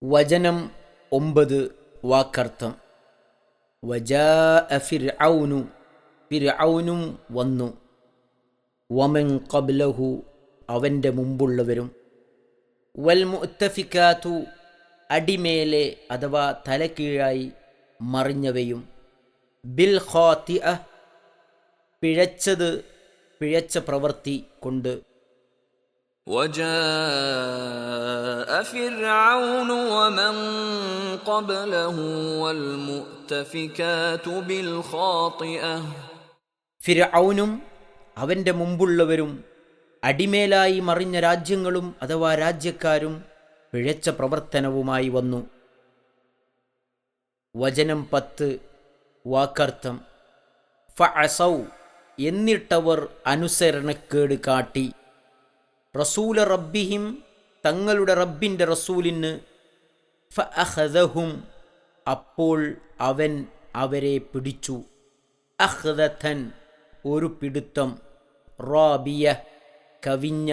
വചനം 9 വാക്കർത്ഥം. വജാഅ ഫിർഔനു, ഫിർഔനും വന്നു, വമൻ ഖബ്ലഹു, അവൻ്റെ മുമ്പുള്ളവരും, വൽ മുഅ്തഫികാതു, അടിമേലെ അഥവാ തലകീഴായി മറിഞ്ഞവയും, ബിൽ ഖാതിഅ, പിഴച്ച പ്രവൃത്തി കൊണ്ട്. وجاء فرعون ومن قبله والمؤتفكات بالخاطئة. ഫിർഔനും അവൻ്റെ മുമ്പുള്ളവരും അടിമേലായി മറിഞ്ഞ രാജ്യങ്ങളും അഥവാ രാജ്യക്കാരും പിഴച്ച പ്രവർത്തനവുമായി വന്നു. വചനം 10 വാക്കർത്ഥം. ഫഅസൗ, എന്നിട്ടവർ അനുസരണക്കേട് കാട്ടി, റസൂല റബ്ബിഹിം, തങ്ങളുടെ റബ്ബിൻ്റെ റസൂലിന്, ഫഅഖദഹും, അപ്പോൾ അവൻ അവരെ പിടിച്ചു, അഖ്ദതൻ, ഒരു പിടുത്തം, റാബിയ, കവിഞ്ഞ,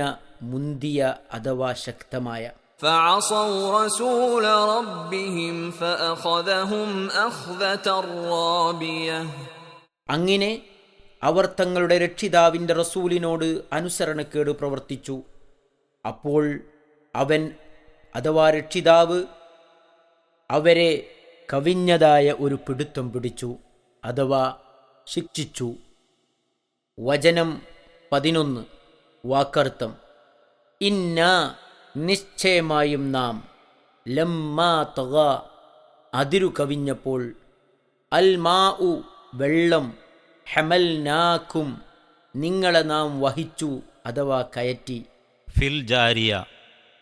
മുന്തിയ അഥവാ ശക്തമായ. ഫഅസൗ റസൂല റബ്ബിഹിം ഫഅഖദഹും അഖ്ദതൻ റാബിയ. അങ്ങനെ അവർ തങ്ങളുടെ രക്ഷിതാവിൻ്റെ റസൂലിനോട് അനുസരണക്കേട് പ്രവർത്തിച്ചു. അപ്പോൾ അവൻ അഥവാ രക്ഷിതാവ് അവരെ കവിഞ്ഞതായ ഒരു പിടുത്തം പിടിച്ചു അഥവാ ശിക്ഷിച്ചു. വചനം 11 വാക്കർത്ഥം. ഇന്നാ, നിശ്ചയമായും നാം, ലമ്മാ തഗ, അതിരു കവിഞ്ഞപ്പോൾ, അൽ മാഉ, വെള്ളം, ഹമൽനാക്കും, നിങ്ങളെ നാം വഹിച്ചു അഥവാ കയറ്റി, ഫിൽ ജാരിയ,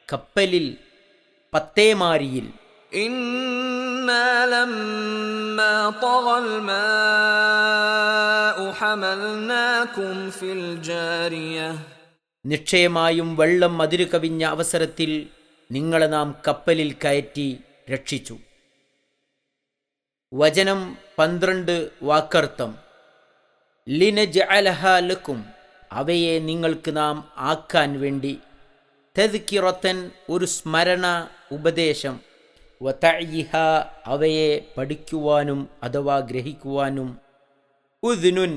കപ്പലിൽ, പത്തേമാരിയിൽ. ഇന്നാ ലമ്മാ തഗൽ മാഉ ഹമൽനാകും ഫിൽ ജാരിയ. നിശ്ചയമായും വെള്ളം അതിരു കവിഞ്ഞ അവസരത്തിൽ നിങ്ങളെ നാം കപ്പലിൽ കയറ്റി രക്ഷിച്ചു. വചനം 12 വാക്കർത്ഥം. ലിനജ്അലഹാ ലക്കും, അവയെ നിങ്ങൾക്ക് നാം ആക്കാൻ വേണ്ടി, തദ്കിറത്തൻ, ഒരു സ്മരണ, ഉപദേശം, വതഅയിഹ, അവയെ പഠിക്കുവാനും അഥവാ ഗ്രഹിക്കുവാനും, ഉദ്നുൻ,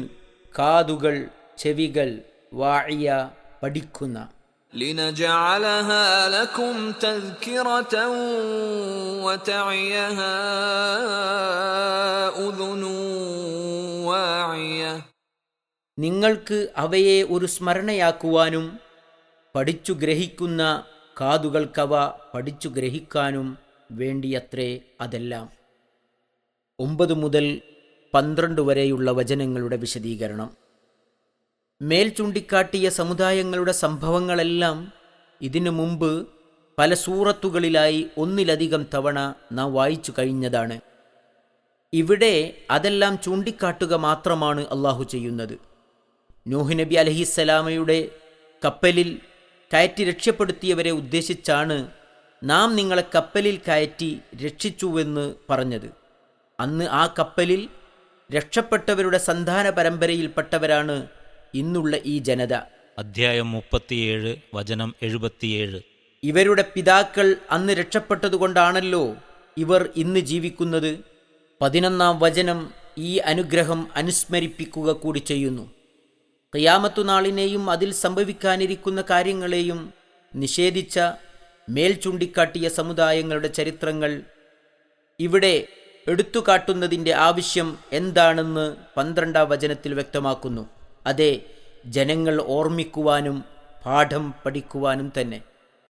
കാതുകൾ, ചെവികൾ, വാഇയ, പഠിക്കുന്ന. ലിനജഅലഹാ ലക്കും തദ്കിറതൻ വതഅയിഹ ഉദ്നു വാഇയ. നിങ്ങൾക്ക് അവയെ ഒരു സ്മരണയാക്കുവാനും പഠിച്ചു ഗ്രഹിക്കുന്ന കാതുകൾക്കവ പഠിച്ചു ഗ്രഹിക്കാനും വേണ്ടിയത്രേ അതെല്ലാം. 9 മുതൽ 12 വരെയുള്ള വചനങ്ങളുടെ വിശദീകരണം. മേൽ ചൂണ്ടിക്കാട്ടിയ സമുദായങ്ങളുടെ സംഭവങ്ങളെല്ലാം ഇതിനു മുമ്പ് പല സൂറത്തുകളിലായി ഒന്നിലധികം തവണ നാം വായിച്ചു കഴിഞ്ഞതാണ്. ഇവിടെ അതെല്ലാം ചൂണ്ടിക്കാട്ടുക മാത്രമാണ് അള്ളാഹു ചെയ്യുന്നത്. നൂഹ് നബി അലൈഹിസ്സലാമയുടെ കപ്പലിൽ കയറ്റി രക്ഷപ്പെടുത്തിയവരെ ഉദ്ദേശിച്ചാണ് നാം നിങ്ങളെ കപ്പലിൽ കയറ്റി രക്ഷിച്ചുവെന്ന് പറഞ്ഞത്. അന്ന് ആ കപ്പലിൽ രക്ഷപ്പെട്ടവരുടെ സന്താന പരമ്പരയിൽപ്പെട്ടവരാണ് ഇന്നുള്ള ഈ ജനത. അധ്യായം 37 വചനം 77. ഇവരുടെ പിതാക്കൾ അന്ന് രക്ഷപ്പെട്ടതുകൊണ്ടാണല്ലോ ഇവർ ഇന്ന് ജീവിക്കുന്നത്. 11 വചനം ഈ അനുഗ്രഹം അനുസ്മരിപ്പിക്കുക കൂടി ചെയ്യുന്നു. ഖിയാമത്തു നാളിനെയും അതിൽ സംഭവിക്കാനിരിക്കുന്ന കാര്യങ്ങളെയും നിഷേധിച്ച മേൽ ചൂണ്ടിക്കാട്ടിയ സമുദായങ്ങളുടെ ചരിത്രങ്ങൾ ഇവിടെ എടുത്തുകാട്ടുന്നതിൻ്റെ ആവശ്യം എന്താണെന്ന് 12 വചനത്തിൽ വ്യക്തമാക്കുന്നു. അതെ, ജനങ്ങൾ ഓർമ്മിക്കുവാനും പാഠം പഠിക്കുവാനും തന്നെ.